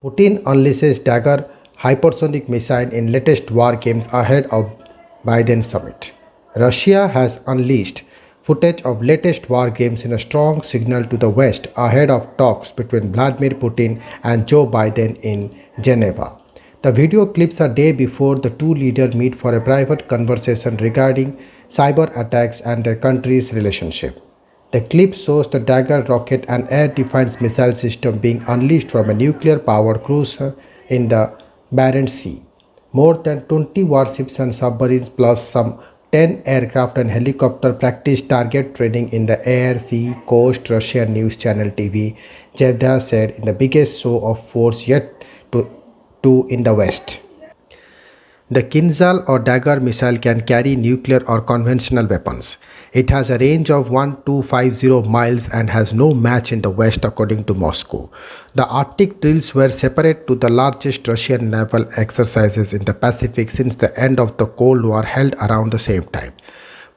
Putin unleashes Dagger hypersonic missile in latest war games ahead of Biden summit. Russia has unleashed footage of latest war games in a strong signal to the West ahead of talks between Vladimir Putin and Joe Biden in Geneva. The video clips a day before the two leaders meet for a private conversation regarding cyber attacks and their countries' relationship. The clip shows the Dagger rocket and air defense missile system being unleashed from a nuclear powered cruiser in the Barents Sea. More than 20 warships and submarines, plus some 10 aircraft and helicopter practice target training in the air, sea, coast, Russian news channel TV. Jeddah said in the biggest show of force yet to in the West. The Kinzhal or Dagger missile can carry nuclear or conventional weapons. It has a range of 1250 miles and has no match in the West according to Moscow. The Arctic drills were separate to the largest Russian naval exercises in the Pacific since the end of the Cold War held around the same time.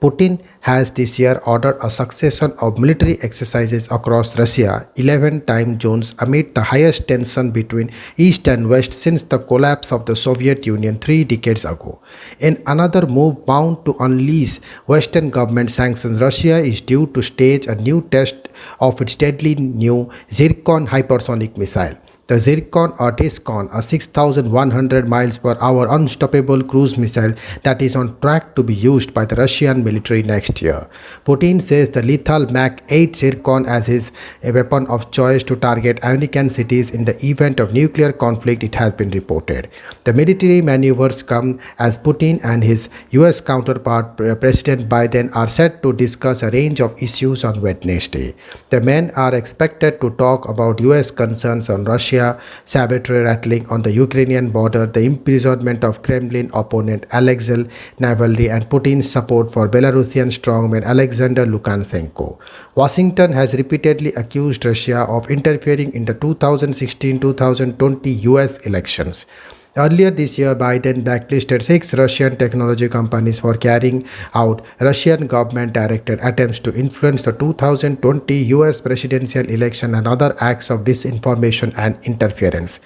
Putin has this year ordered a succession of military exercises across Russia, 11 time zones, amid the highest tension between East and West since the collapse of the Soviet Union 3 decades ago. In another move bound to unleash Western government sanctions, Russia is due to stage a new test of its deadly new Zircon hypersonic missile. The Zircon or Tiscon, a 6,100 miles per hour unstoppable cruise missile that is on track to be used by the Russian military next year. Putin says the lethal Mach 8 Zircon as his weapon of choice to target American cities in the event of nuclear conflict, it has been reported. The military maneuvers come as Putin and his US counterpart President Biden are set to discuss a range of issues on Wednesday. The men are expected to talk about US concerns on Russia sabotage rattling on the Ukrainian border, the imprisonment of Kremlin opponent Alexei Navalny, and Putin's support for Belarusian strongman Alexander Lukashenko. Washington has repeatedly accused Russia of interfering in the 2016-2020 US elections. Earlier this year, Biden blacklisted 6 Russian technology companies for carrying out Russian government-directed attempts to influence the 2020 US presidential election and other acts of disinformation and interference.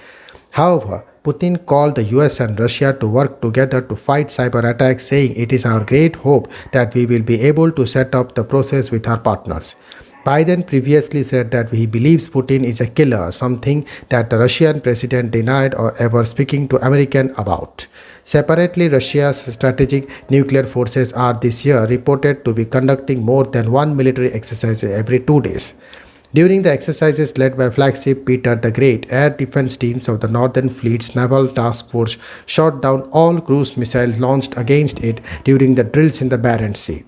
However, Putin called the US and Russia to work together to fight cyber attacks, saying it is our great hope that we will be able to set up the process with our partners. Biden previously said that he believes Putin is a killer, something that the Russian president denied or ever speaking to Americans about. Separately, Russia's strategic nuclear forces are this year reported to be conducting more than one military exercise every 2 days. During the exercises led by flagship Peter the Great, air defense teams of the Northern Fleet's Naval Task Force shot down all cruise missiles launched against it during the drills in the Barents Sea.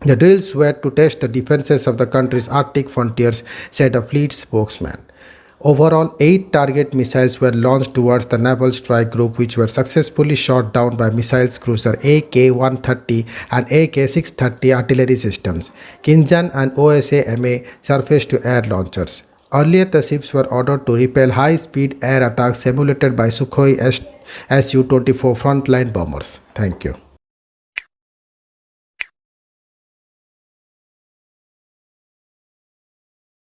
The drills were to test the defenses of the country's Arctic frontiers, said a fleet spokesman. Overall, 8 target missiles were launched towards the Naval Strike Group, which were successfully shot down by missiles cruiser AK-130 and AK-630 artillery systems, Kinzhan and OSA-MA surface-to-air launchers. Earlier, the ships were ordered to repel high-speed air attacks simulated by Sukhoi Su-24 frontline bombers. Thank you.